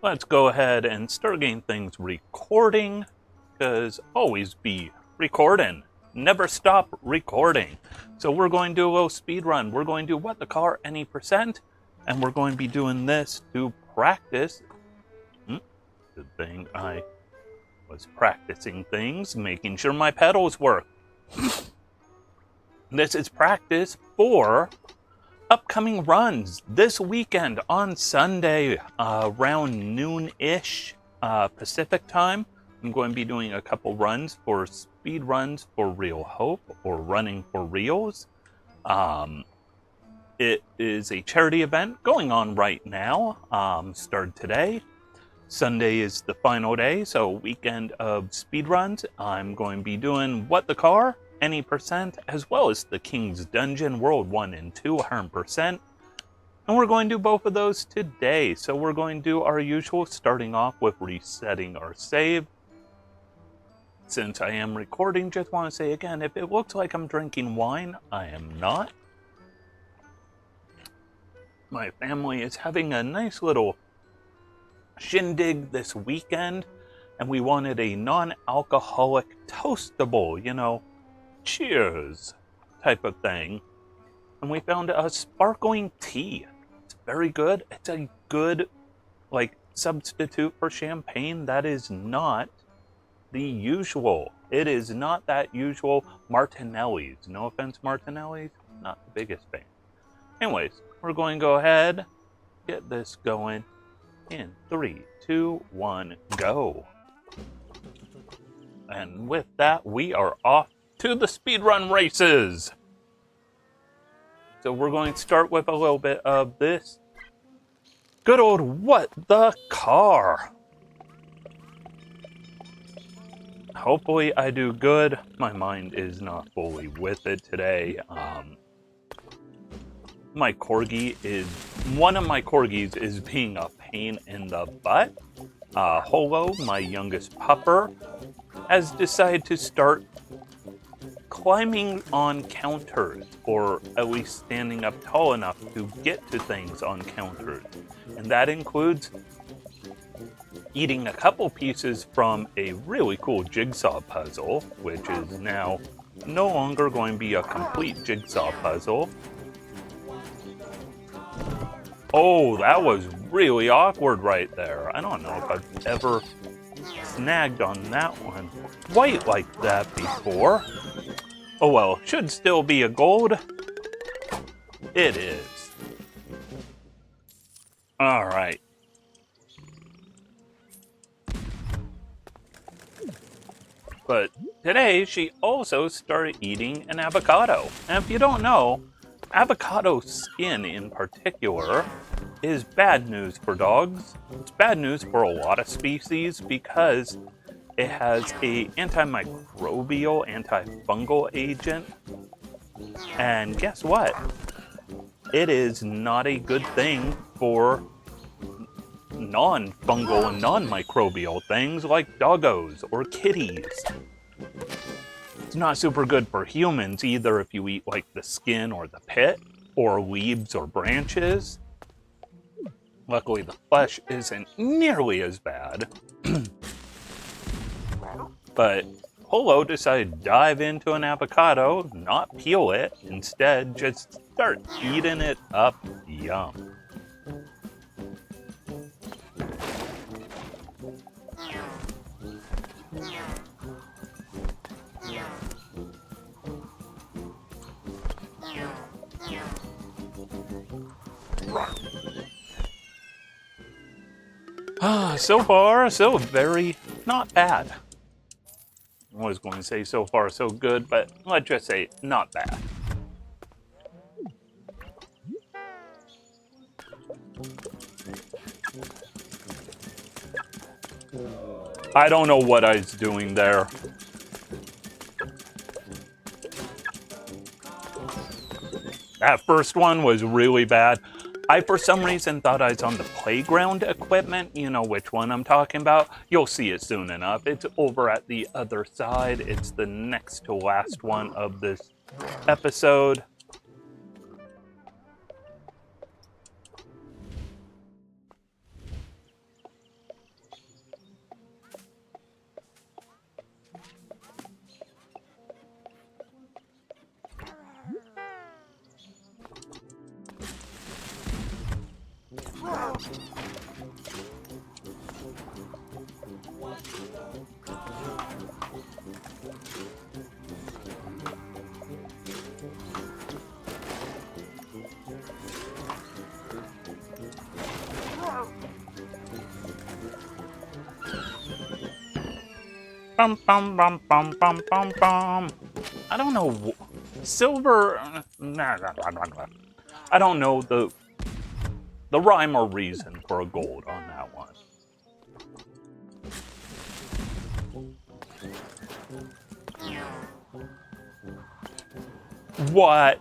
let's go ahead and start getting things recording, because always be recording. Never stop recording. So we're going to do a little speed run. We're going to do what the car any percent, and we're going to be doing this to practice. Good thing I was practicing things, making sure my pedals work. This is practice for upcoming runs this weekend on Sunday around noon-ish Pacific time. I'm going to be doing a couple runs for speed runs for Real Hope, or Running for Reals. It is a charity event going on right now, started today. Sunday is the final day, so weekend of speed runs. I'm going to be doing What the Car, any percent, as well as the King's Dungeon World 1 and 2, 100%. And we're going to do both of those today. So we're going to do our usual, starting off with resetting our save. Since I am recording, just want to say again, if it looks like I'm drinking wine, I am not. My family is having a nice little shindig this weekend, and we wanted a non-alcoholic toastable, cheers type of thing. And we found a sparkling tea. It's very good. It's a good, substitute for champagne. That is not the usual. It is not that usual Martinelli's. No offense, Martinelli's. Not the biggest fan. Anyways, we're going to go ahead, get this going in 3, 2, 1, go. And with that, we are off to the speedrun races. So we're going to start with a little bit of this good old What the Car. Hopefully I do good. My mind is not fully with it today. One of my corgis is being a pain in the butt. Holo, my youngest pupper, has decided to start climbing on counters, or at least standing up tall enough to get to things on counters. And that includes eating a couple pieces from a really cool jigsaw puzzle, which is now no longer going to be a complete jigsaw puzzle. Oh, that was really awkward right there. I don't know if I've ever snagged on that one quite like that before. Oh well, should still be a gold. It is. Alright. But today, she also started eating an avocado. And if you don't know, avocado skin in particular is bad news for dogs. It's bad news for a lot of species because it has a antimicrobial, antifungal agent. And guess what? It is not a good thing for non-fungal and non-microbial things like doggos or kitties. It's not super good for humans either if you eat the skin or the pit or leaves or branches. Luckily, the flesh isn't nearly as bad. But Holo decided to dive into an avocado, not peel it, instead just start eating it up. Yum. So far, so very not bad. I was going to say so far, so good, but let's just say not bad. I don't know what I was doing there. That first one was really bad. I, for some reason, thought I was on the playground equipment. You know which one I'm talking about. You'll see it soon enough. It's over at the other side. It's the next to last one of this episode. Bum bum bum bum bum bum bum. I don't know. Silver. I don't know the rhyme or reason for a gold on that one. What?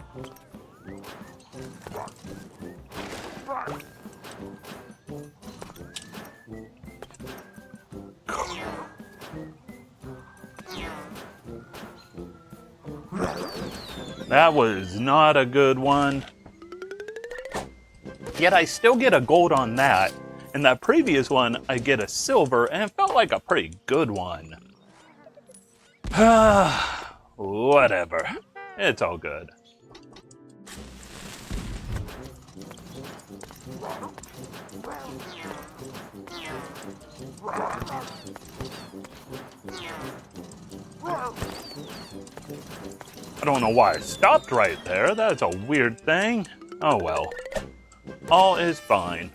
That was not a good one. Yet I still get a gold on that. In that previous one, I get a silver, and it felt like a pretty good one. Whatever. It's all good. I don't know why I stopped right there. That's a weird thing. Oh well. All is fine.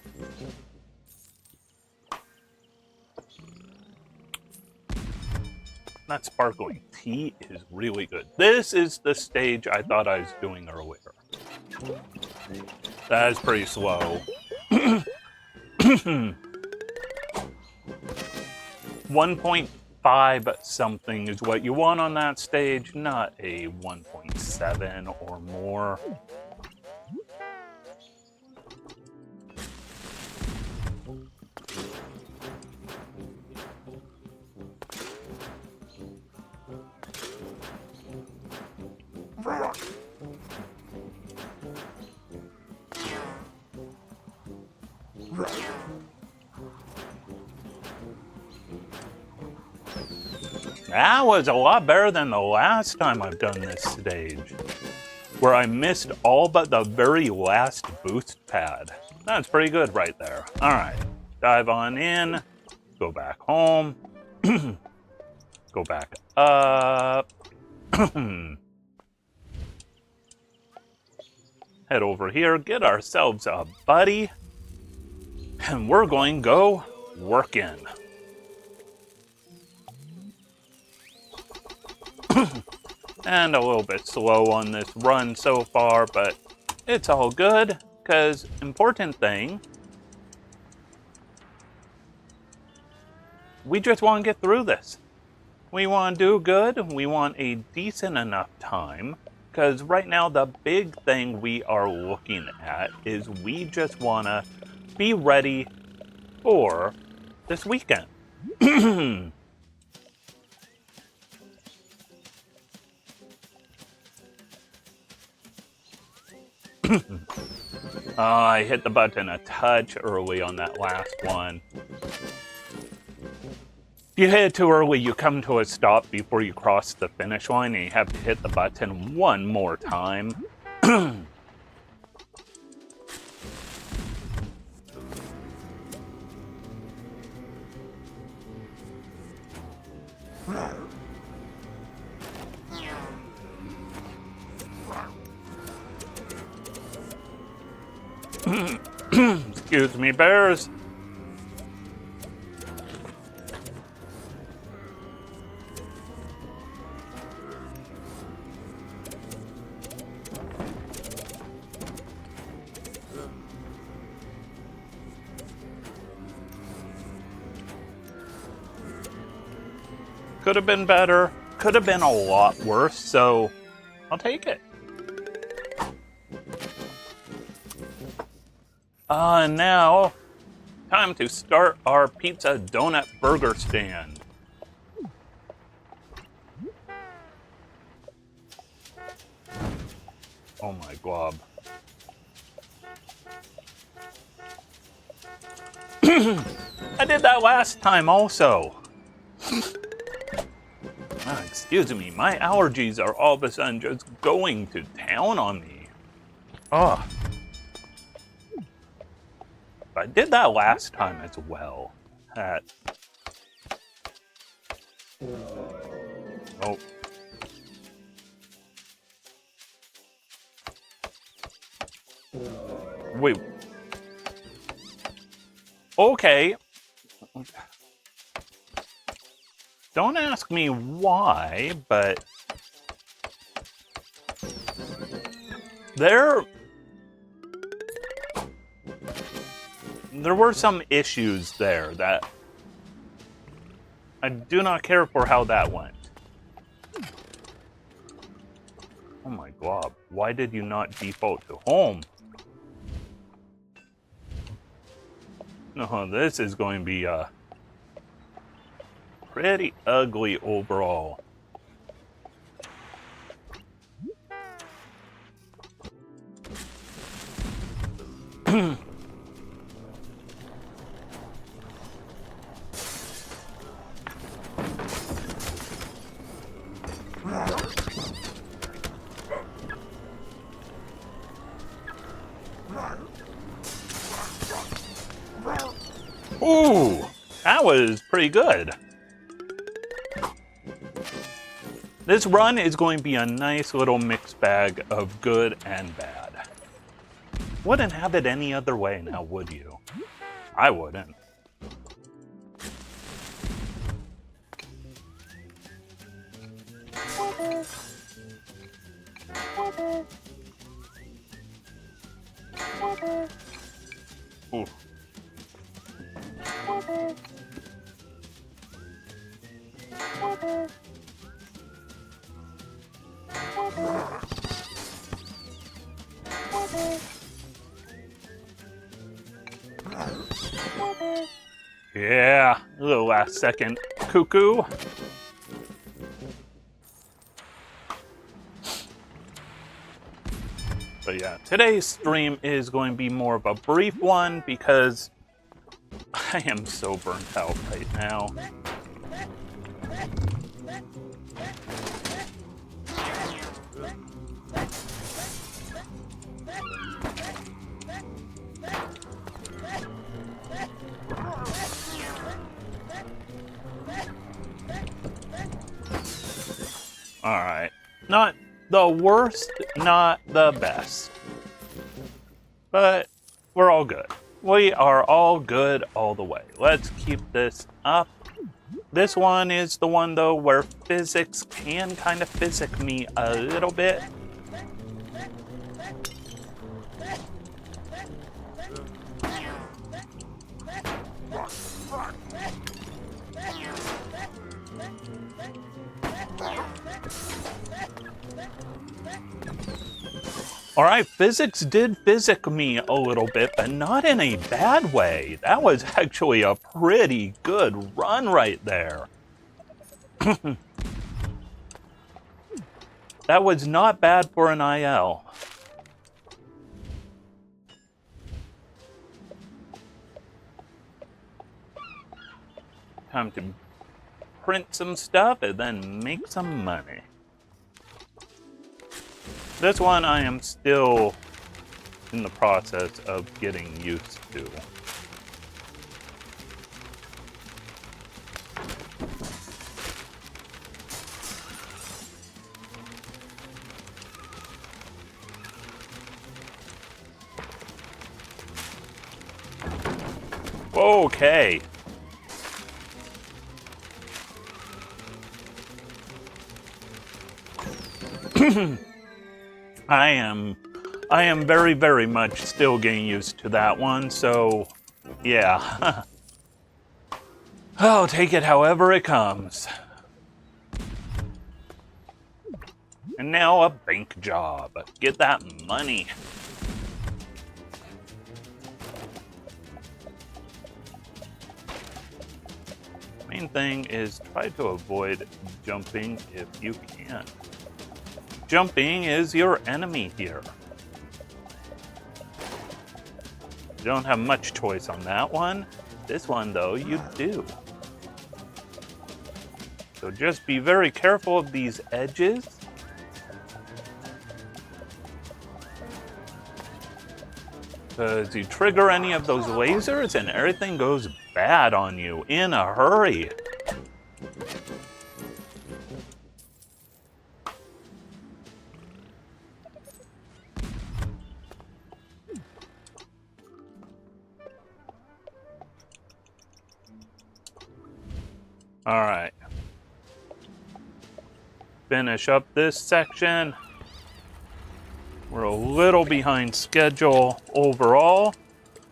That sparkling tea is really good. This is the stage I thought I was doing earlier. That is pretty slow. 1.5 something is what you want on that stage, not a 1.7 or more. That was a lot better than the last time I've done this stage, where I missed all but the very last boost pad. That's pretty good right there. All right, dive on in, go back home, go back up, head over here, get ourselves a buddy, and we're going to go work in. And a little bit slow on this run so far, but it's all good, because important thing, we just want to get through this. We want to do good, we want a decent enough time, because right now the big thing we are looking at is we just want to be ready for this weekend. I hit the button a touch early on that last one. If you hit it too early, you come to a stop before you cross the finish line and you have to hit the button one more time. Excuse me, bears. Could have been better. Could have been a lot worse, so I'll take it. And now, time to start our pizza donut burger stand. Oh my glob. I did that last time also. Excuse me, my allergies are all of a sudden just going to town on me. Oh. I did that last time as well. Oh. Wait. Okay. Don't ask me why, but there were some issues there that I do not care for how that went. Oh my god, why did you not default to home? No, this is going to be pretty ugly overall. Ooh, that was pretty good. This run is going to be a nice little mixed bag of good and bad. Wouldn't have it any other way now, would you? I wouldn't. Ooh. Yeah, a little last second cuckoo. But yeah, today's stream is going to be more of a brief one because I am so burnt out right now. Alright. Not the worst, not the best. But we're all good. We are all good all the way. Let's keep this up. This one is the one, though, where physics can kind of physic me a little bit. Alright, physics did physic me a little bit, but not in a bad way. That was actually a pretty good run right there. That was not bad for an IL. Time to print some stuff and then make some money. This one I am still in the process of getting used to. Okay. I am very, very much still getting used to that one, so yeah. I'll take it however it comes. And now a bank job. Get that money. Main thing is try to avoid jumping if you can. Jumping is your enemy here. You don't have much choice on that one. This one, though, you do. So just be very careful of these edges. Because you trigger any of those lasers and everything goes bad on you in a hurry. All right. finish up this section. We're a little behind schedule overall,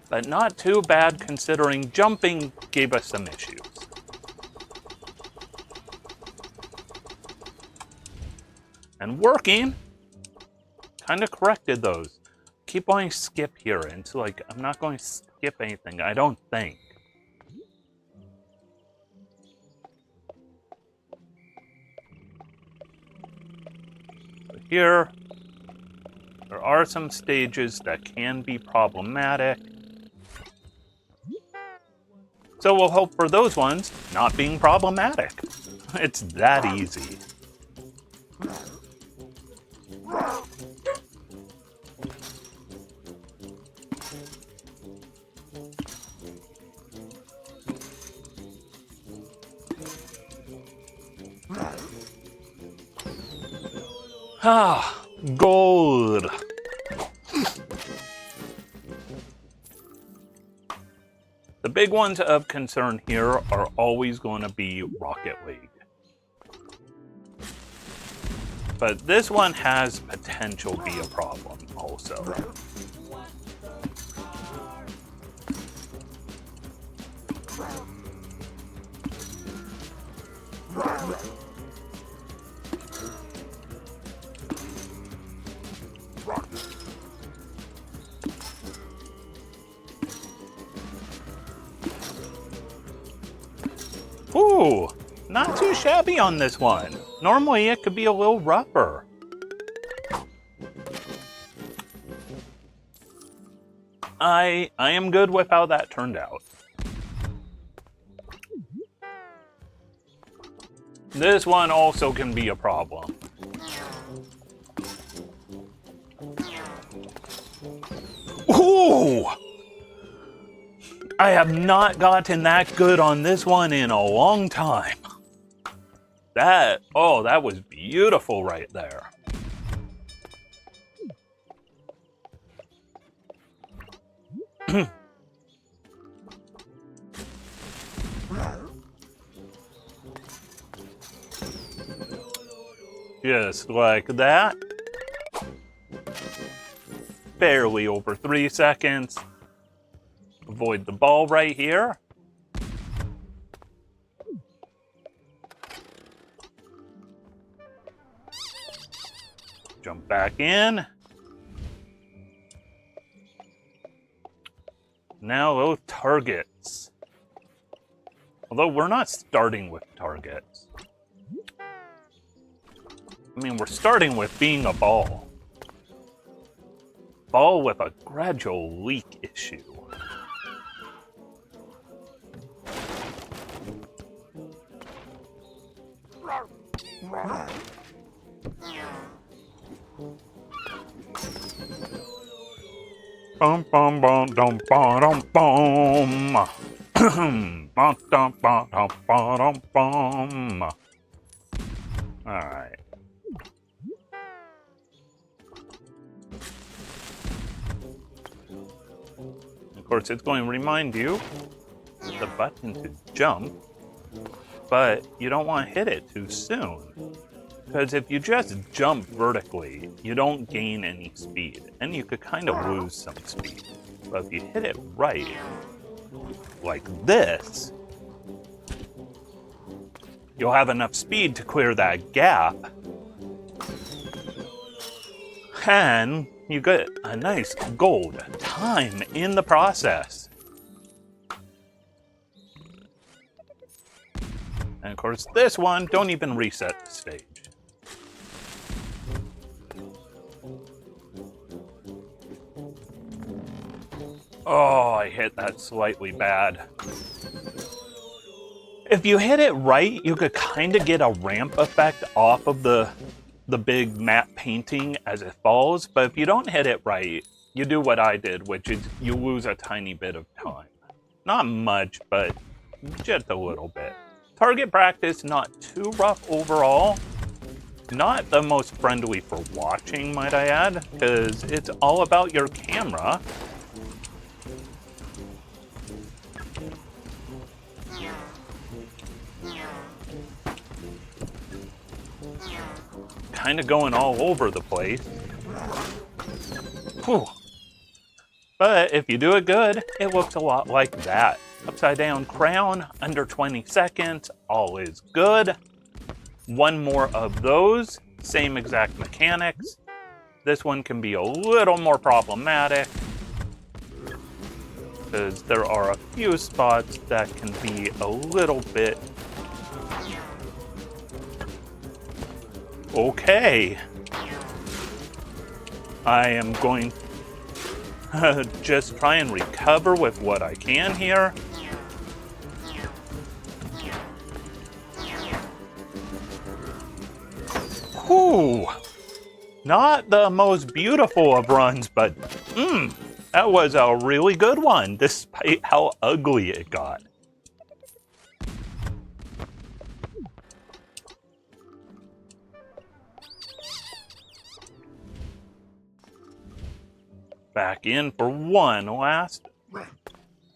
but not too bad considering jumping gave us some issues. And working kind of corrected those. Keep wanting to skip here, and it's like, I'm not going to skip anything, I don't think. So here, there are some stages that can be problematic. So we'll hope for those ones not being problematic. It's that easy. Ah, gold. The big ones of concern here are always going to be Rocket League. But this one has potential to be a problem also. Ooh, not too shabby on this one. Normally it could be a little rougher. I am good with how that turned out. This one also can be a problem. Ooh! I have not gotten that good on this one in a long time. That was beautiful right there. Just like that. Barely over 3 seconds. Avoid the ball right here. Jump back in. Now those targets. Although we're not starting with targets. I mean, we're starting with being a ball. Ball with a gradual leak issue. Bum bum bum dum bum bum bum bum dum bum bum bum. All right. Of course, it's going to remind you the button to jump, but you don't want to hit it too soon. Because if you just jump vertically, you don't gain any speed, and you could kind of lose some speed. But if you hit it right, like this, you'll have enough speed to clear that gap, and you get a nice gold time in the process. And of course, this one, don't even reset the stage. Oh, I hit that slightly bad. If you hit it right, you could kind of get a ramp effect off of the big matte painting as it falls, but if you don't hit it right, you do what I did, which is you lose a tiny bit of time. Not much, but just a little bit. Target practice, not too rough overall. Not the most friendly for watching, might I add, because it's all about your camera. kind of going all over the place. Whew. But if you do it good, it looks a lot like that. Upside down crown, under 20 seconds, all is good. One more of those, same exact mechanics. This one can be a little more problematic because there are a few spots that can be a little bit... Okay. I am going to just try and recover with what I can here. Whew. Not the most beautiful of runs, but that was a really good one, despite how ugly it got. Back in for one last...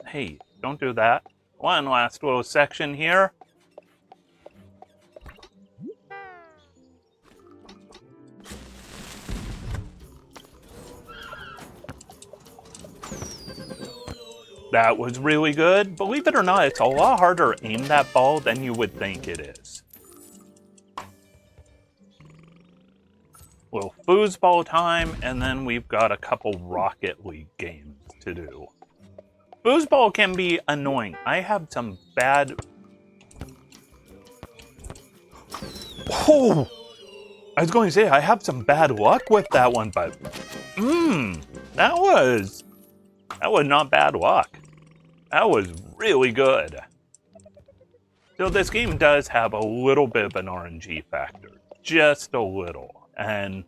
Hey, don't do that. One last little section here. That was really good. Believe it or not, it's a lot harder to aim that ball than you would think it is. Little foosball time, and then we've got a couple Rocket League games to do. Foosball can be annoying. I have some bad... Oh! I was going to say, I have some bad luck with that one, but... That was not bad luck. That was really good. So this game does have a little bit of an RNG factor. Just a little. And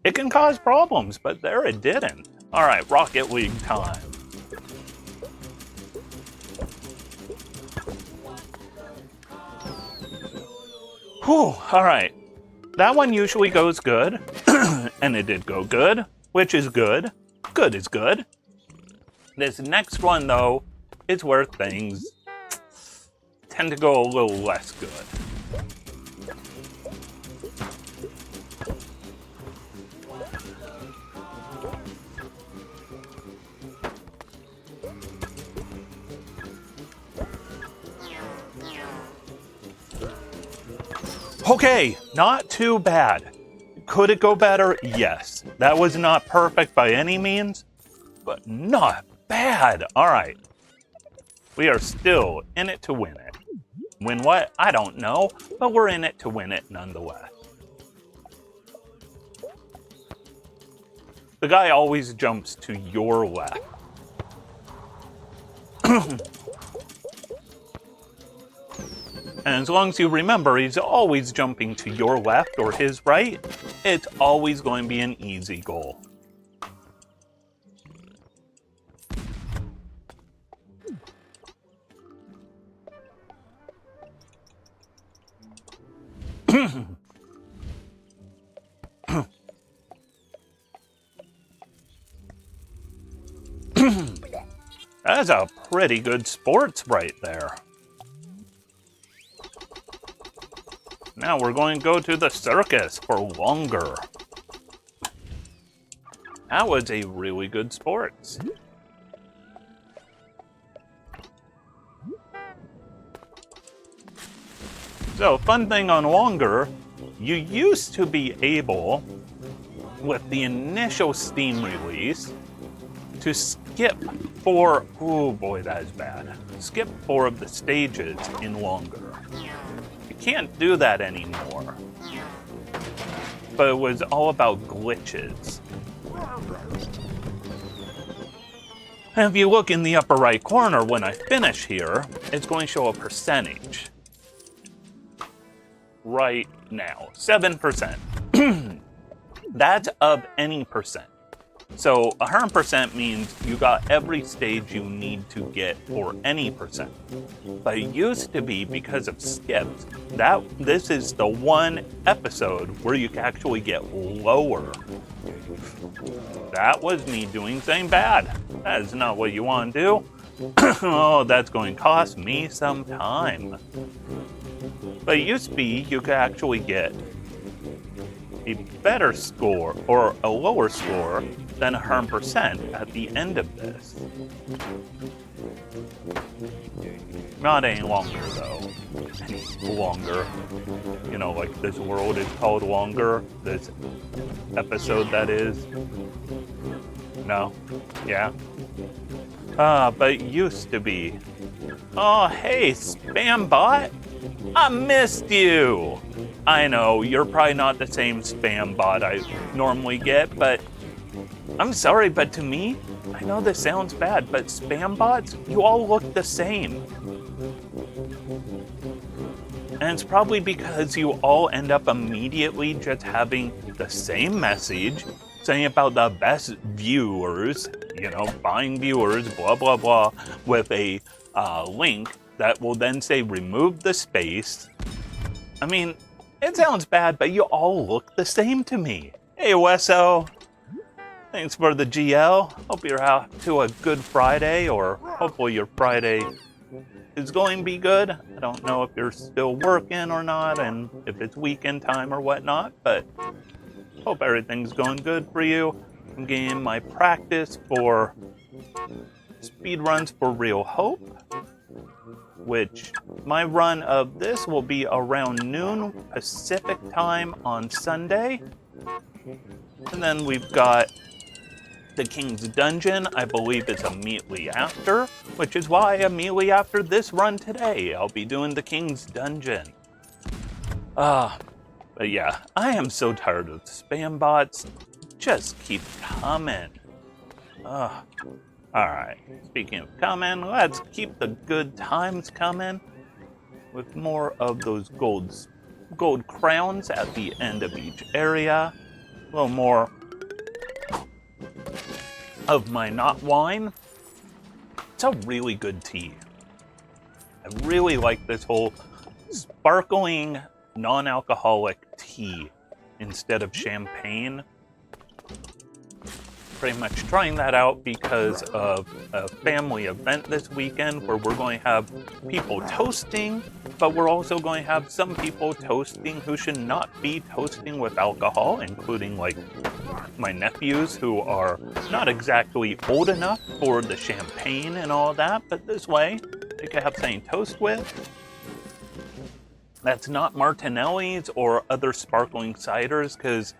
it can cause problems, but there it didn't. All right, Rocket League time. Whew, all right. That one usually goes good, and it did go good, which is good. Good is good. This next one, though, is where things tend to go a little less good. Okay, not too bad. Could it go better? Yes. That was not perfect by any means, but not bad. All right. We are still in it to win it. Win what? I don't know, but we're in it to win it nonetheless. The guy always jumps to your left. And as long as you remember he's always jumping to your left or his right, it's always going to be an easy goal. That's a pretty good sports right there. Now we're going to go to the circus for longer. That was a really good sports. So, fun thing on longer, you used to be able, with the initial Steam release, to skip 4, oh boy, that is bad. Skip 4 of the stages in longer. Can't do that anymore. But it was all about glitches. And if you look in the upper right corner when I finish here, it's going to show a percentage. Right now, 7%. That's of any percent. So 100% means you got every stage you need to get for any percent. But it used to be, because of skips, that this is the one episode where you can actually get lower. That was me doing something bad. That is not what you want to do. Oh, that's going to cost me some time. But it used to be you could actually get a better score or a lower score than 100% at the end of this. Not any longer, though. Any longer. You know, like this world is called longer. This episode, that is. No? Yeah? But it used to be. Oh, hey, Spambot! I missed you! I know, you're probably not the same Spambot I normally get, but I'm sorry, but to me, I know this sounds bad, but Spambots, you all look the same. And it's probably because you all end up immediately just having the same message saying about the best viewers, you know, buying viewers, blah, blah, blah, with a link that will then say remove the space. I mean, it sounds bad, but you all look the same to me. Hey, Wesso. Thanks for the GL. Hope you're out to a good Friday, or hopefully your Friday is going to be good. I don't know if you're still working or not, and if it's weekend time or whatnot, but hope everything's going good for you. I'm getting my practice for speed runs for Real Hope, which my run of this will be around noon Pacific time on Sunday. And then we've got the King's Dungeon, I believe it's immediately after, which is why immediately after this run today, I'll be doing the King's Dungeon. But yeah, I am so tired of spam bots. Just keep coming. Alright, speaking of coming, let's keep the good times coming with more of those gold crowns at the end of each area. A little more of my not wine. It's a really good tea. I really like this whole sparkling non-alcoholic tea instead of champagne. Pretty much trying that out because of a family event this weekend where we're going to have people toasting, but we're also going to have some people toasting who should not be toasting with alcohol, including like my nephews who are not exactly old enough for the champagne and all that, but this way they can have something to toast with. That's not Martinelli's or other sparkling ciders, because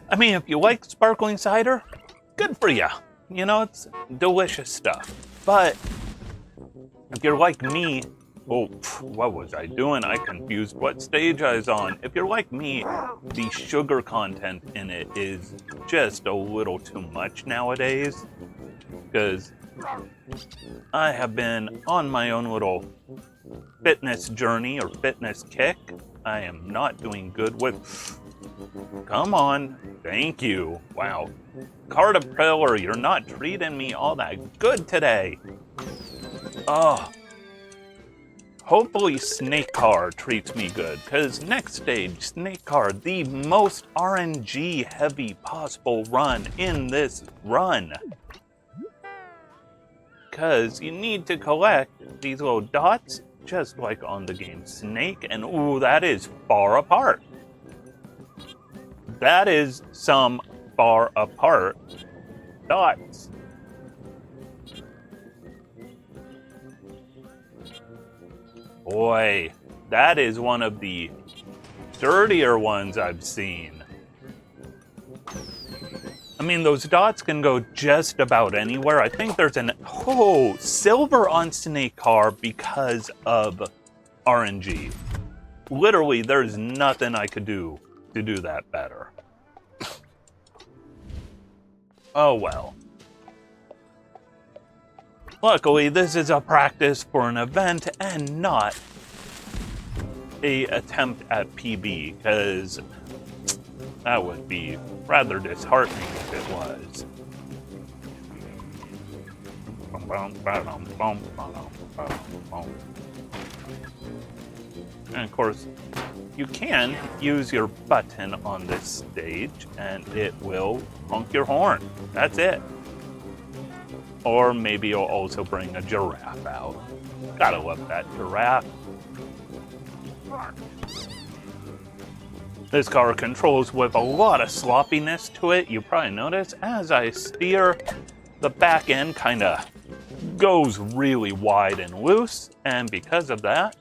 I mean, if you like sparkling cider, good for you. You know, it's delicious stuff. But if you're like me, oh, what was I doing? I confused what stage I was on. If you're like me, the sugar content in it is just a little too much nowadays. Because I have been on my own little fitness journey or fitness kick. I am not doing good with... Come on. Thank you. Wow. Cardapriller, you're not treating me all that good today. Oh. Hopefully Snakecar treats me good, because next stage, Snakecar, the most RNG heavy possible run in this run. Because you need to collect these little dots, just like on the game Snake, and ooh, that is far apart. That is some far apart dots. Boy, that is one of the dirtier ones I've seen. I mean, those dots can go just about anywhere. I think there's an... Oh, silver on Snakecar because of RNG. Literally, there's nothing I could do to do that better. Oh well. Luckily, this is a practice for an event and not a attempt at PB, because that would be rather disheartening if it was. And of course, you can use your button on this stage and it will honk your horn. That's it. Or maybe you'll also bring a giraffe out. Gotta love that giraffe. This car controls with a lot of sloppiness to it. You probably notice as I steer, the back end kind of goes really wide and loose. And because of that,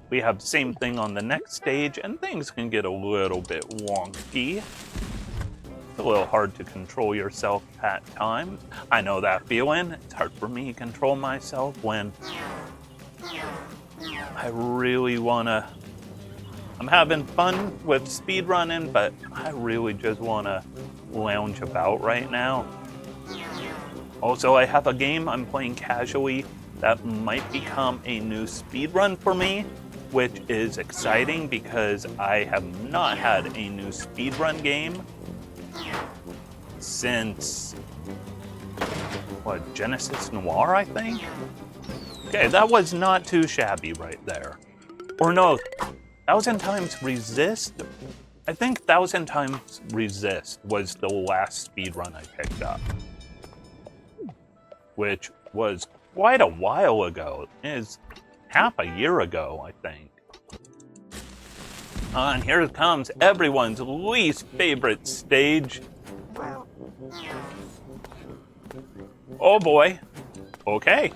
we have the same thing on the next stage, and things can get a little bit wonky. It's a little hard to control yourself at times. I know that feeling. It's hard for me to control myself when I really want to... I'm having fun with speedrunning, but I really just want to lounge about right now. Also, I have a game I'm playing casually that might become a new speedrun for me, which is exciting because I have not had a new speedrun game since, Genesis Noir, I think? Okay, that was not too shabby right there. Or no, 1,000 Times Resist? I think 1,000 Times Resist was the last speedrun I picked up, which was quite a while ago. It is half a year ago, I think. And here comes everyone's least favorite stage. Oh boy. Okay.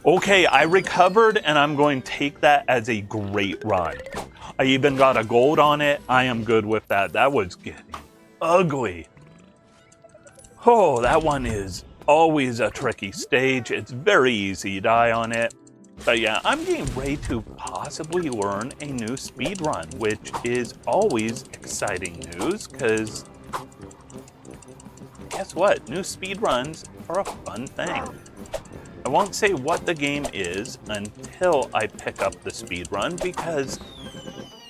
Okay, I recovered, and I'm going to take that as a great run. I even got a gold on it. I am good with that. That was getting ugly. Oh, that one is always a tricky stage. It's very easy to die on it. But yeah, I'm getting ready to possibly learn a new speedrun, which is always exciting news, because guess what? New speedruns are a fun thing. I won't say what the game is until I pick up the speedrun, because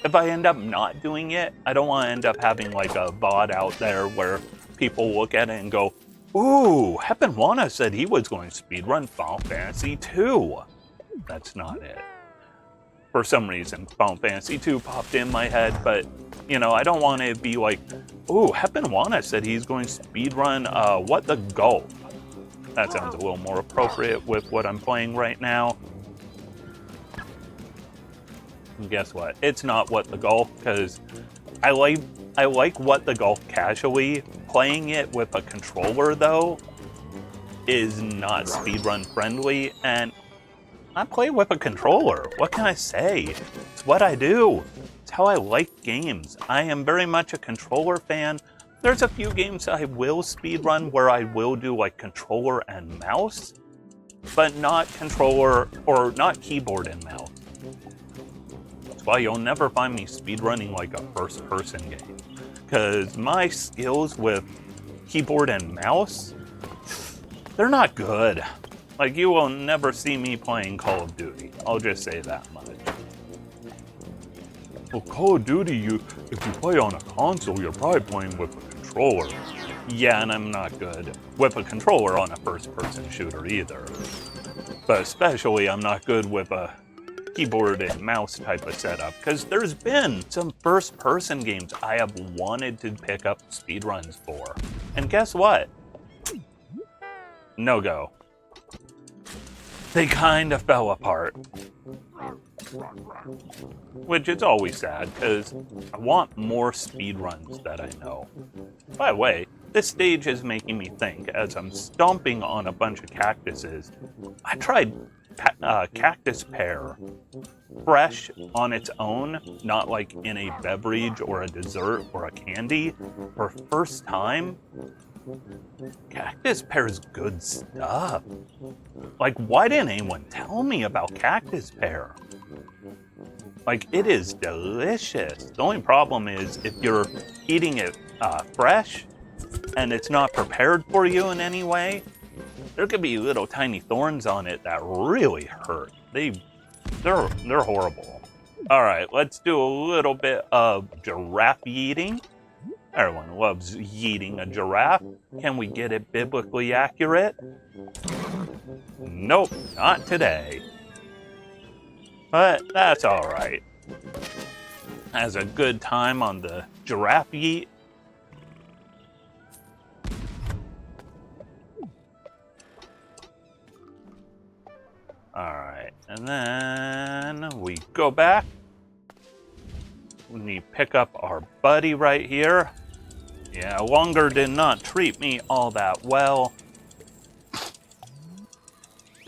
if I end up not doing it, I don't want to end up having like a VOD out there where people look at it and go, ooh, Heppenwana said he was going to speedrun Final Fantasy II. That's not it. For some reason, Final Fantasy II popped in my head, but, you know, I don't want to be like, ooh, Heppenwana said he's going to speedrun What the Gulf. That sounds a little more appropriate with what I'm playing right now. And guess what? It's not What the Gulf, because I like What the Gulf casually. Playing it with a controller, though, is not speedrun friendly, and I play with a controller. What can I say? It's what I do. It's how I like games. I am very much a controller fan. There's a few games I will speedrun where I will do like controller and mouse, but not controller or not keyboard and mouse. That's why you'll never find me speedrunning like a first-person game, because my skills with keyboard and mouse, they're not good. Like, you will never see me playing Call of Duty. I'll just say that much. Well, Call of Duty, if you play on a console, you're probably playing with a controller. Yeah, and I'm not good with a controller on a first-person shooter either. But especially, I'm not good with a keyboard and mouse type of setup, because there's been some first-person games I have wanted to pick up speedruns for. And guess what? No go. They kind of fell apart. Which is always sad, because I want more speedruns that I know. By the way, this stage is making me think, as I'm stomping on a bunch of cactuses. I tried cactus pear fresh on its own, not like in a beverage or a dessert or a candy, for first time. Cactus pear is good stuff. Like, why didn't anyone tell me about cactus pear? Like, it is delicious. The only problem is if you're eating it fresh and it's not prepared for you in any way, there could be little tiny thorns on it that really hurt. They're horrible. All right, let's do a little bit of giraffe yeeting. Everyone loves yeeting a giraffe. Can we get it biblically accurate? Nope, not today. But that's all right. Has a good time on the giraffe yeet. And then we go back. We need to pick up our buddy right here. Yeah, Longer did not treat me all that well.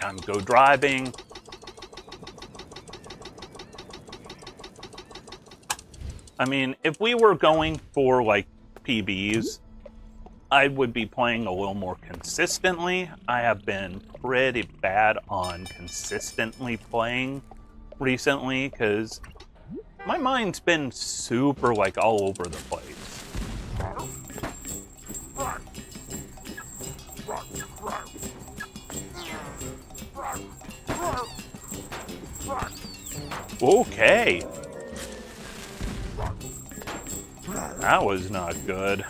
Time to go driving. I mean, if we were going for like PBs, I would be playing a little more consistently. I have been pretty bad on consistently playing recently because my mind's been super like all over the place. Okay. That was not good.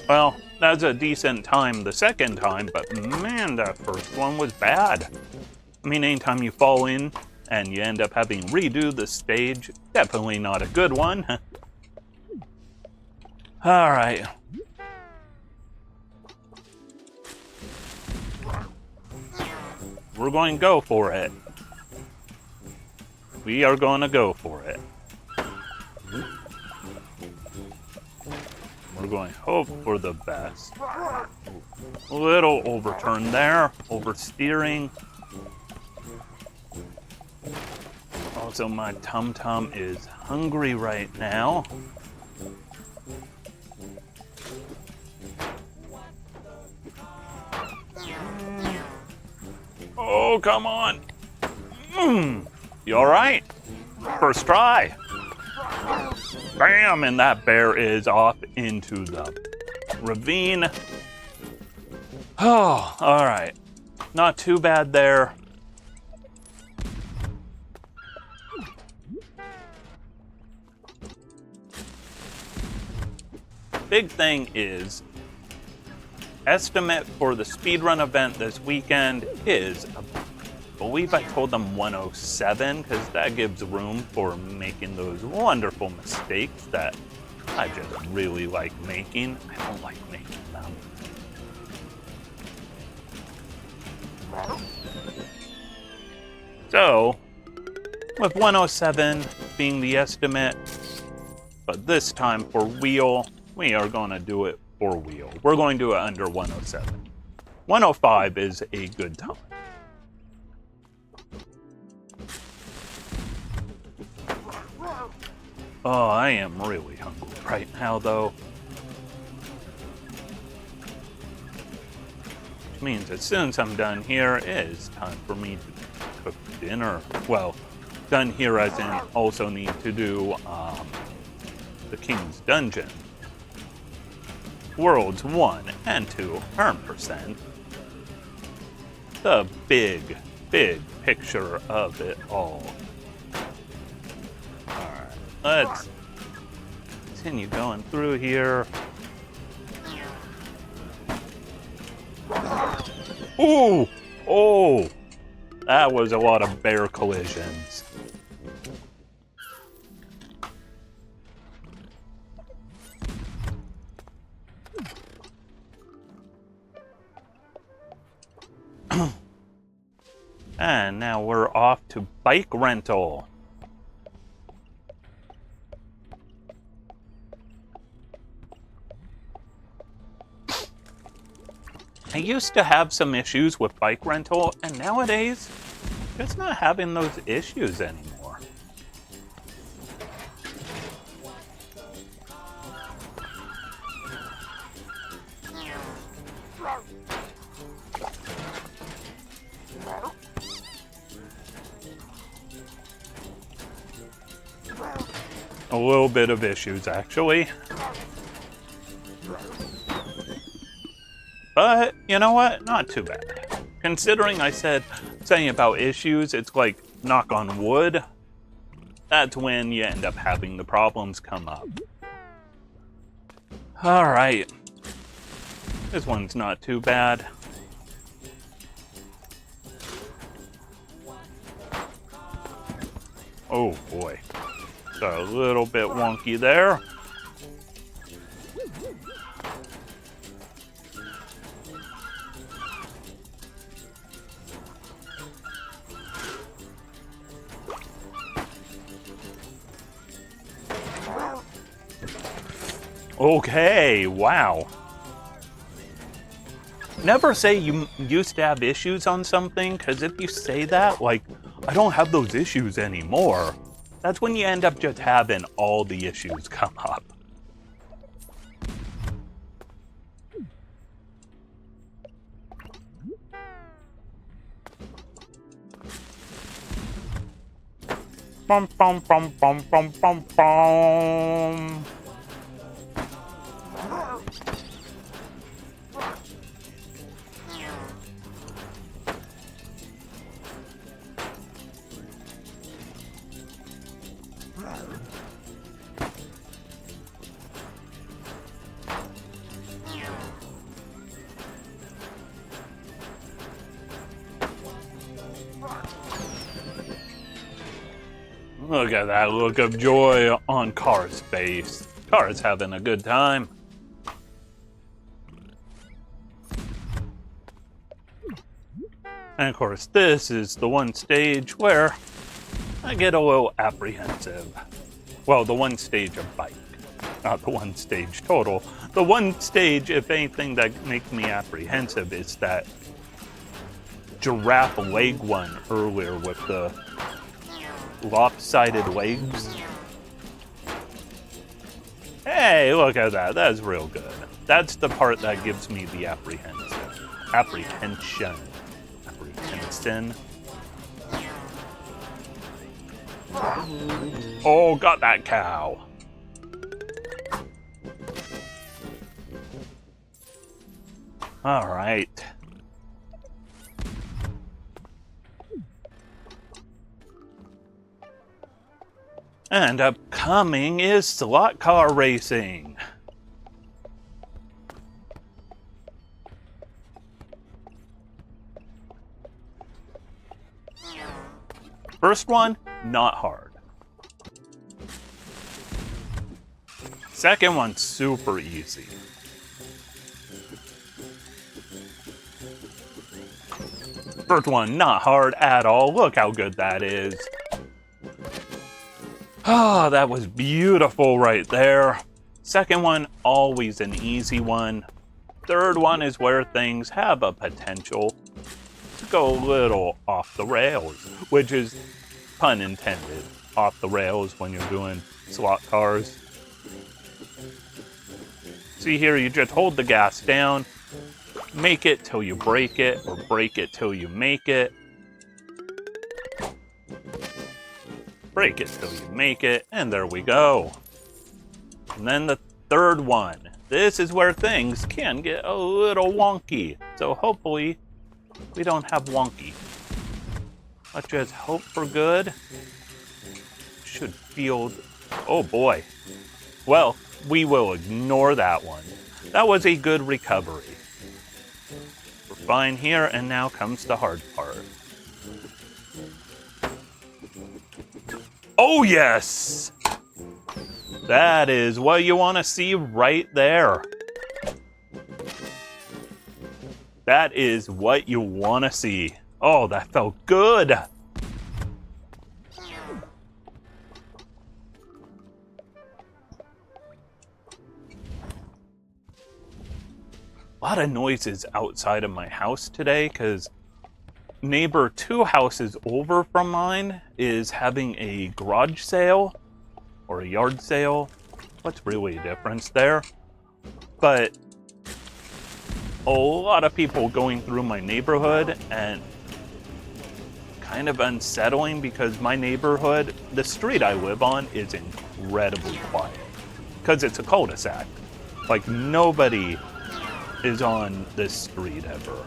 Well, that's a decent time the second time, but man, that first one was bad. I mean, anytime you fall in and you end up having redo the stage, definitely not a good one. All right. We're going to go for it. We are going to go for it. We're going to hope for the best. A little overturn there, oversteering. Also, my tum-tum is hungry right now. Oh, come on. You all right? First try. Bam, and that bear is off into the ravine. Oh, all right. Not too bad there. Big thing is, estimate for the speedrun event this weekend is, I believe I told them 107, because that gives room for making those wonderful mistakes that I just really like making. I don't like making them. So, with 107 being the estimate, but this time for wheel, we are going to do it for wheel. We're going to do it under 107. 105 is a good time. Oh, I am really hungry right now, though. Which means as soon as I'm done here, it is time for me to cook dinner. Well, done here as in also need to do the King's Dungeon. Worlds 1 and 2 earn percent. The big picture of it all. Alright, let's continue going through here. Ooh! Oh! That was a lot of bear collisions. And now we're off to bike rental. I used to have some issues with bike rental, and nowadays, just not having those issues anymore. A little bit of issues, actually. But, you know what? Not too bad. Considering I said saying about issues, it's like knock on wood. That's when you end up having the problems come up. Alright. This one's not too bad. Oh boy. Got a little bit wonky there. Okay, wow. Never say you used to have issues on something, because if you say that, like, I don't have those issues anymore, that's when you end up just having all the issues come up. Bum, bum, bum, bum, bum, bum, bum. Look at that look of joy on Car's face. Car's having a good time. And of course, this is the one stage where I get a little apprehensive. Well, the one stage of bike, not the one stage total. The one stage, if anything, that makes me apprehensive is that giraffe leg one earlier with the lopsided legs. Hey, look at that. That's real good. That's the part that gives me the apprehension. Oh, got that cow. All right. And upcoming is slot car racing. First one, not hard. Second one, super easy. First one, not hard at all. Look how good that is. Ah, that was beautiful right there. Second one, always an easy one. Third one is where things have a potential to go a little off the rails, which is, pun intended, off the rails when you're doing slot cars. See here, you just hold the gas down, make it till you break it, or break it till you make it. Break it till you make it, and there we go. And then the third one. This is where things can get a little wonky. So hopefully we don't have wonky. Let's just hope for good. Should feel, oh boy. Well, we will ignore that one. That was a good recovery. We're fine here, and now comes the hard part. Oh yes! That is what you want to see right there. That is what you want to see. Oh, that felt good. A lot of noises outside of my house today because neighbor 2 houses over from mine is having a garage sale or a yard sale. What's really a difference there? But a lot of people going through my neighborhood, and kind of unsettling because my neighborhood, the street I live on, is incredibly quiet because it's a cul-de-sac. Like, nobody is on this street ever.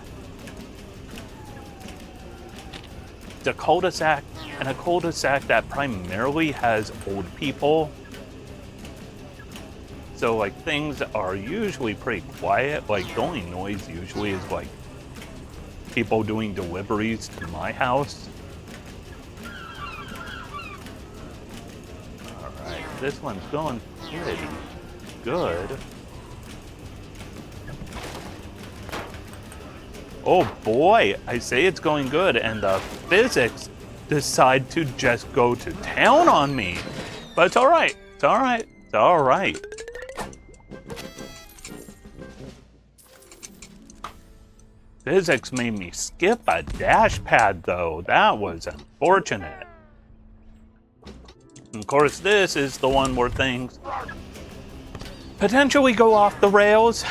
It's a cul-de-sac, and a cul-de-sac that primarily has old people. So, like, things are usually pretty quiet. Like, the only noise usually is, like, people doing deliveries to my house. This one's going pretty good. Oh boy, I say it's going good, and the physics decide to just go to town on me. But it's alright, it's alright, it's alright. Physics made me skip a dash pad though. That was unfortunate. And of course, this is the one where things potentially go off the rails,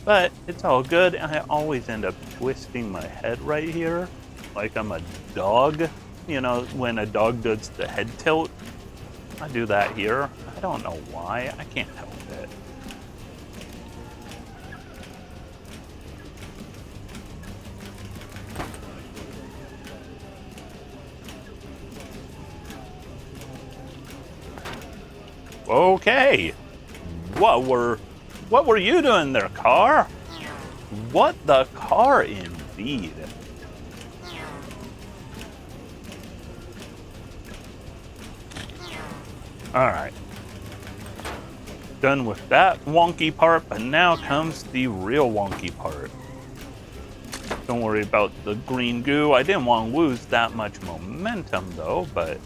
but it's all good. I always end up twisting my head right here, like I'm a dog. You know, when a dog does the head tilt, I do that here. I don't know why. I can't help it. Okay. What were you doing there, car? What the car indeed. Alright. Done with that wonky part, but now comes the real wonky part. Don't worry about the green goo. I didn't want to lose that much momentum though, but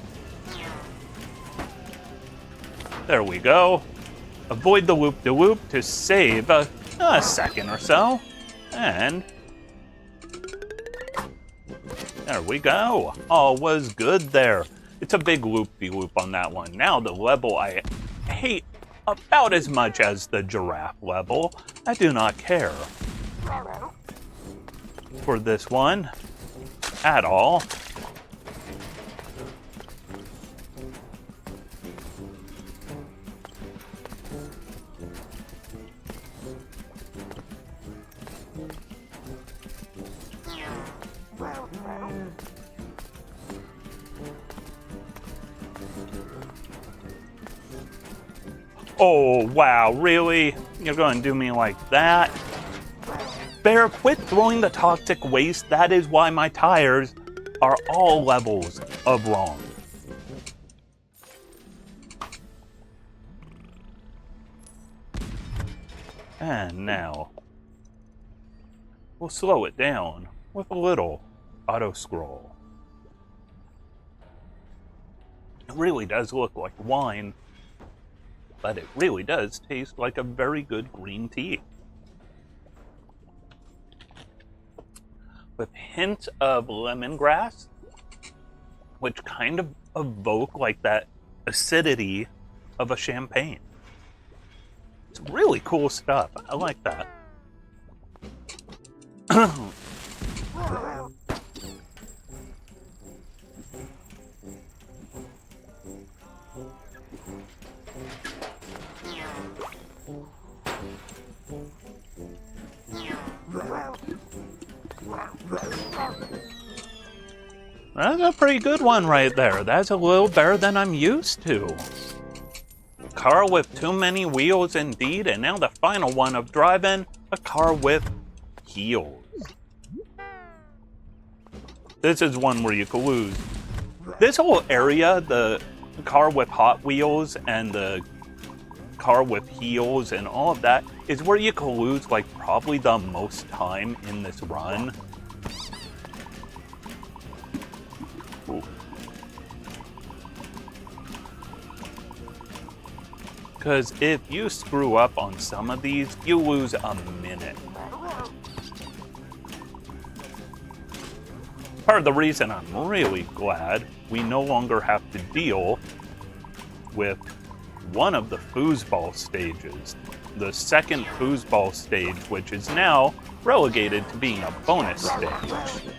there we go. Avoid the loop-de-loop to save a second or so. And there we go. All was good there. It's a big loop-de-loop on that one. Now the level I hate about as much as the giraffe level. I do not care for this one at all. Oh, wow, really? You're going to do me like that? Bear, quit throwing the toxic waste. That is why my tires are all levels of wrong. And now, we'll slow it down with a little auto-scroll. It really does look like wine, but it really does taste like a very good green tea. With hints of lemongrass, which kind of evoke like that acidity of a champagne. It's really cool stuff. I like that. That's a pretty good one right there. That's a little better than I'm used to. Car with too many wheels indeed, and now the final one of driving, a car with heels. This is one where you could lose. This whole area, the car with Hot Wheels and the car with heels and all of that, is where you could lose like probably the most time in this run. Because if you screw up on some of these, you lose a minute. Part of the reason I'm really glad we no longer have to deal with one of the foosball stages. The second foosball stage, which is now relegated to being a bonus stage.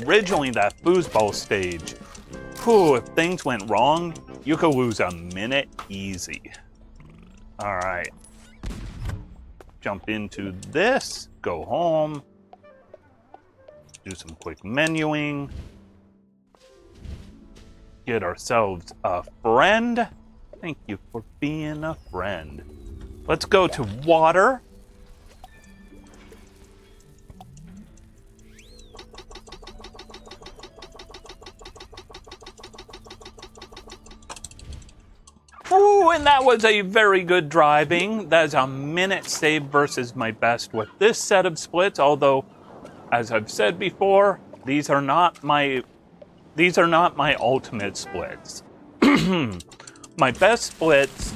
Originally, that foosball stage, whew, if things went wrong, you could lose a minute easy. All right. Jump into this, go home, do some quick menuing, get ourselves a friend. Thank you for being a friend. Let's go to water. was a very good driving. That's a minute saved versus my best with this set of splits, although, as I've said before, these are not my ultimate splits. My best splits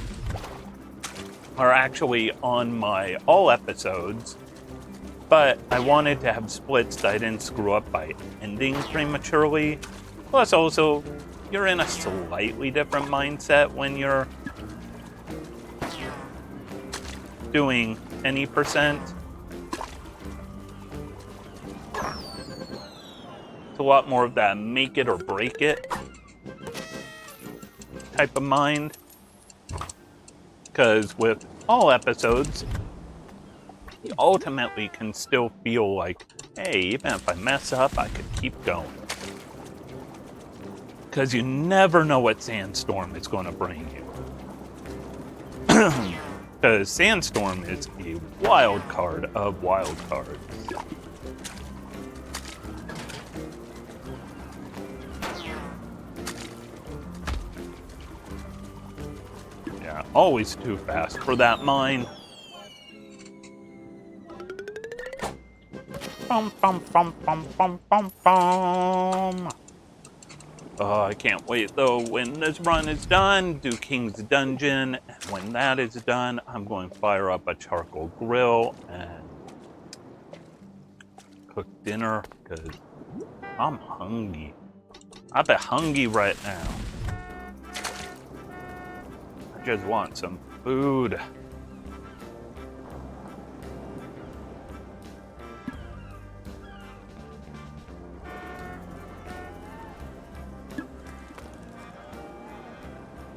are actually on my all episodes, but I wanted to have splits that I didn't screw up by ending prematurely. Plus, also, you're in a slightly different mindset when you're doing any percent. It's a lot more of that make it or break it type of mind. Because with all episodes, you ultimately can still feel like, hey, even if I mess up, I could keep going. Because you never know what Sandstorm is going to bring you. Because Sandstorm is a wild card of wild cards. Yeah, always too fast for that mine. Bum, bum, bum, bum, bum, bum, bum. Oh, I can't wait though. When this run is done, do King's Dungeon. And when that is done, I'm going to fire up a charcoal grill and cook dinner because I'm hungry. I'm hungry right now. I just want some food.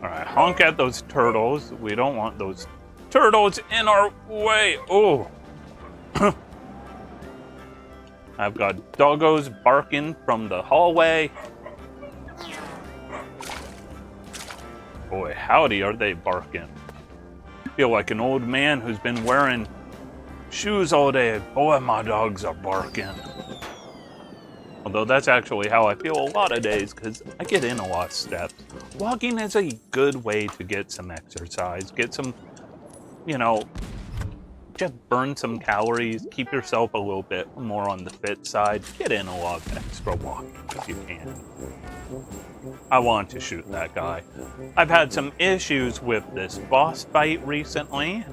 Alright, honk at those turtles. We don't want those turtles in our way. Oh. I've got doggos barking from the hallway. Boy, howdy are they barking. I feel like an old man who's been wearing shoes all day. Boy, my dogs are barking. Although that's actually how I feel a lot of days, because I get in a lot of steps. Walking is a good way to get some exercise, get some, just burn some calories, keep yourself a little bit more on the fit side, get in a lot of extra walking if you can. I want to shoot that guy. I've had some issues with this boss fight recently.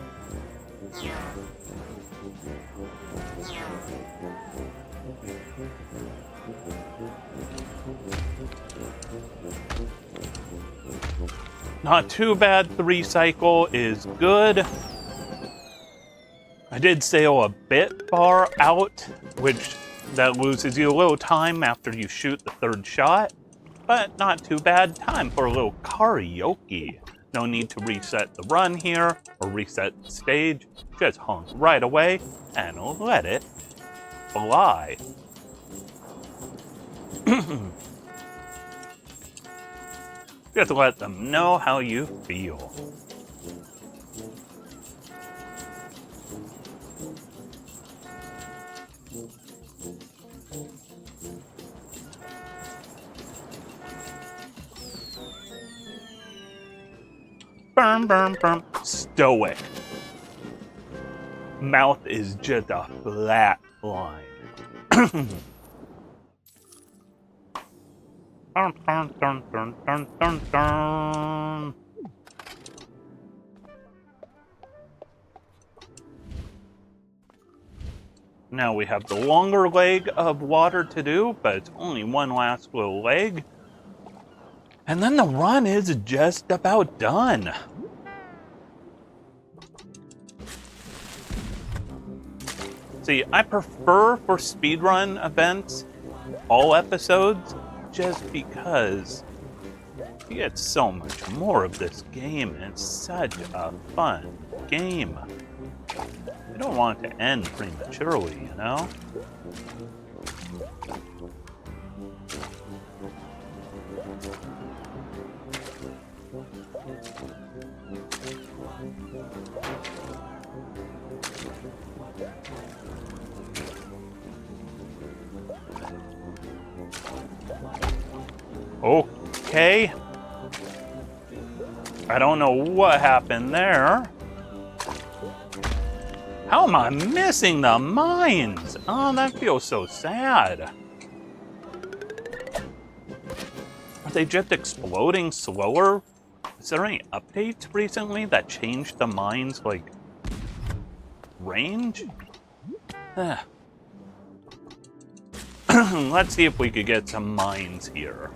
Not too bad, 3 cycle is good. I did sail a bit far out, which that loses you a little time after you shoot the 3rd shot, but not too bad. Time for a little karaoke. No need to reset the run here or reset the stage. Just honk right away and let it fly. Just let them know how you feel. Burn, burn, burn. Stoic. Mouth is just a flat line. Dun, dun, dun, dun, dun, dun, dun. Now we have the longer leg of water to do, but it's only one last little leg. And then the run is just about done. See, I prefer for speedrun events all episodes just because you get so much more of this game and it's such a fun game. You don't want it to end prematurely, you know? Okay. I don't know what happened there. How am I missing the mines? Oh, that feels so sad. Are they just exploding slower? Is there any updates recently that changed the mines, like, range? Let's see if we could get some mines here.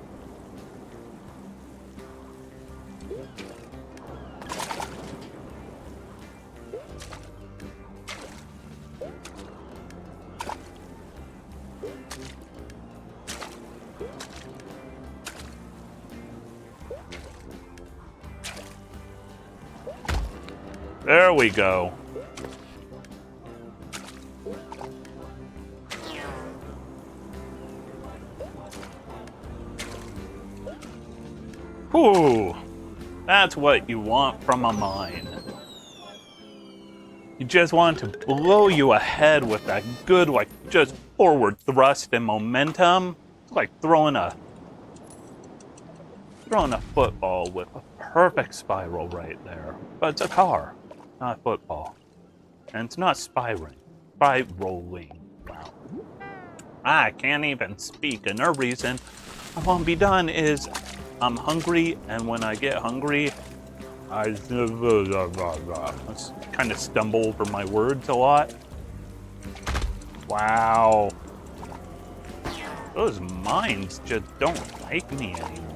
There we go. Whew. That's what you want from a mine. You just want to blow you ahead with that good, like, just forward thrust and momentum. It's like throwing a football with a perfect spiral right there. But it's a car, not a football. And it's not spiraling. Wow. I can't even speak, and the reason I won't be done is I'm hungry, and when I get hungry, I kind of stumble over my words a lot. Wow. Those mines just don't like me anymore.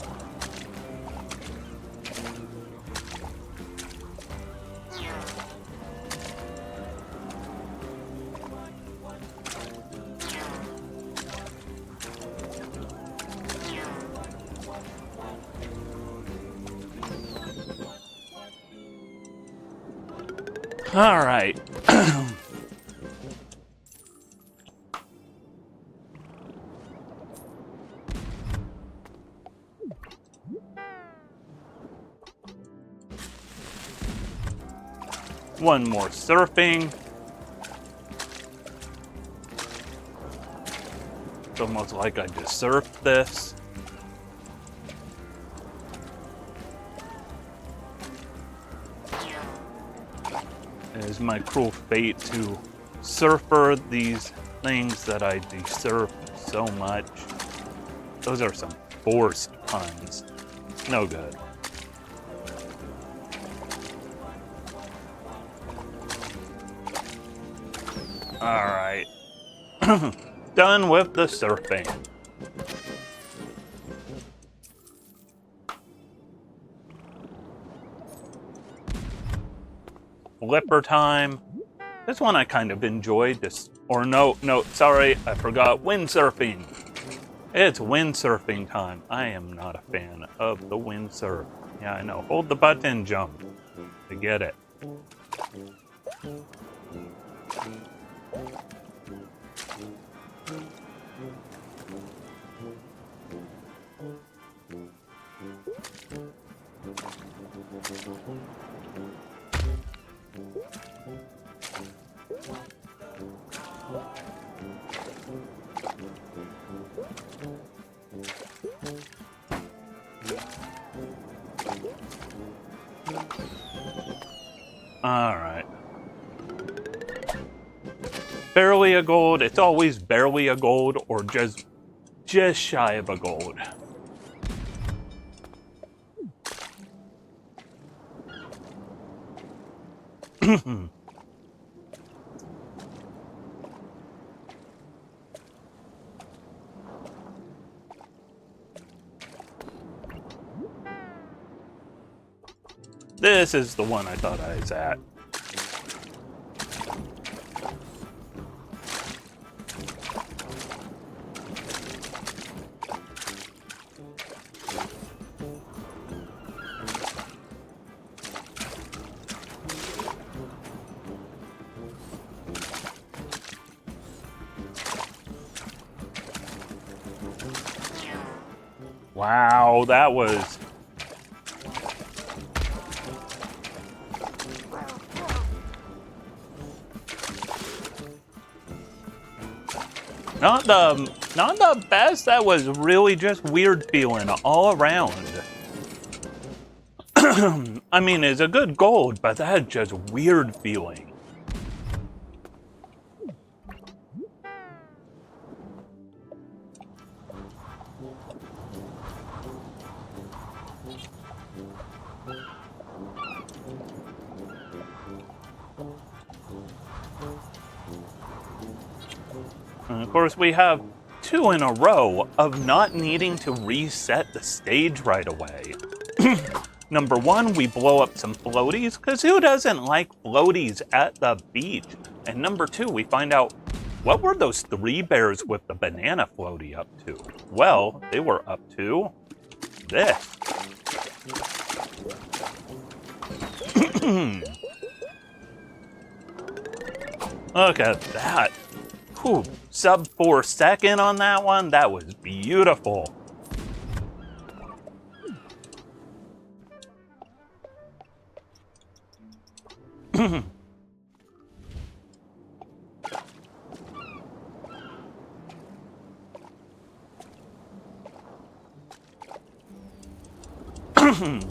All right. One more surfing. It's almost like I just surfed this. It is my cruel fate to surfer these things that I desurf so much. Those are some forced puns. No good. Alright. Done with the surfing. Flipper time. This one I kind of enjoyed. Sorry, I forgot windsurfing. It's windsurfing time. I am not a fan of the windsurf. Yeah, I know. Hold the button, jump. I get it. Alright. Barely a gold. It's always barely a gold or just shy of a gold. This is the one I thought I was at. Wow, that was... Not the best. That was really just weird feeling all around. I mean, it's a good gold, but that's just weird feeling. And of course, we have 2 in a row of not needing to reset the stage right away. Number 1, we blow up some floaties, because who doesn't like floaties at the beach? And number 2, we find out, what were those 3 bears with the banana floaty up to? Well, they were up to this. Look at that. Whew, sub 4 second on that one. That was beautiful.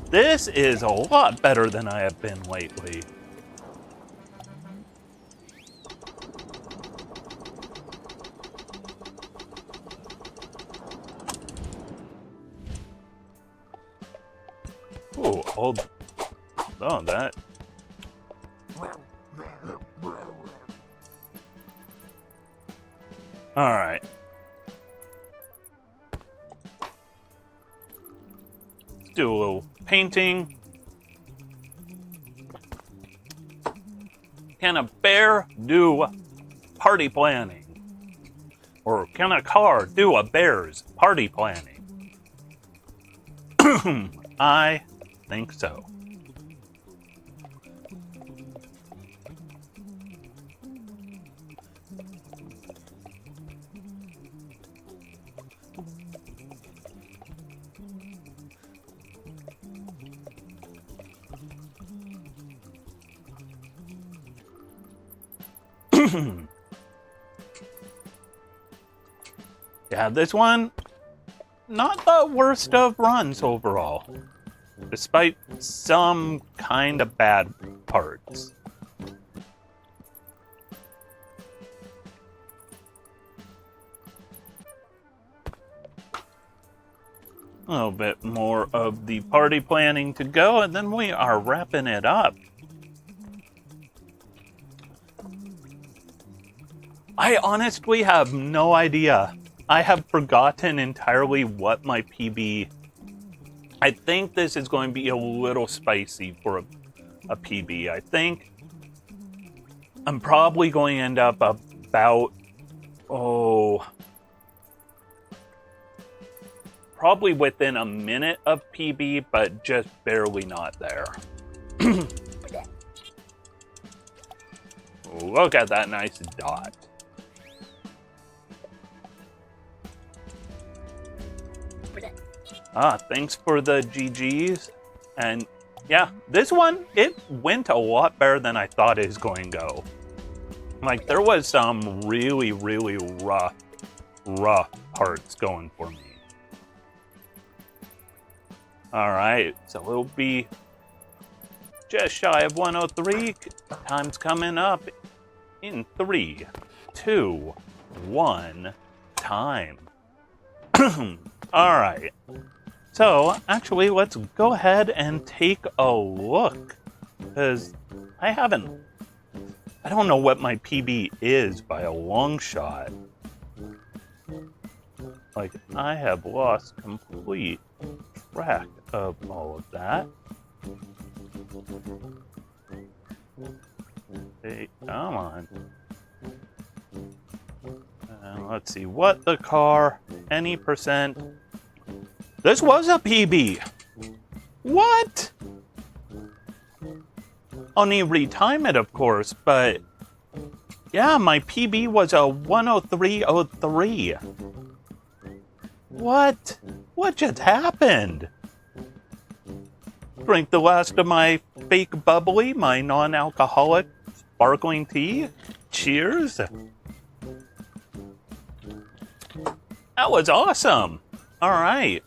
This is a lot better than I have been lately. Ooh, hold. Oh, that. All right. Do a little painting. Can a bear do party planning? Or can a car do a bear's party planning? I think so. Yeah, this one, not the worst of runs overall, despite some kind of bad parts. A little bit more of the party planning to go, and then we are wrapping it up. I honestly have no idea. I have forgotten entirely what my PB... I think this is going to be a little spicy for a PB. I think I'm probably going to end up about... probably within a minute of PB, but just barely not there. Look at that nice dot. Thanks for the GGs. And yeah, this one, it went a lot better than I thought it was going to go. Like, there was some really, really rough parts going for me. Alright, so it'll be just shy of 103. Time's coming up in 3, 2, 1, time. Alright. So, actually, let's go ahead and take a look. Because I don't know what my PB is by a long shot. Like, I have lost complete track of all of that. Hey, come on. Let's see, what the car, any percent. This was a PB. What? I'll need to retime it, of course, but yeah, my PB was a 103.03. What? What just happened? Drink the last of my fake bubbly, my non-alcoholic sparkling tea. Cheers. That was awesome. All right.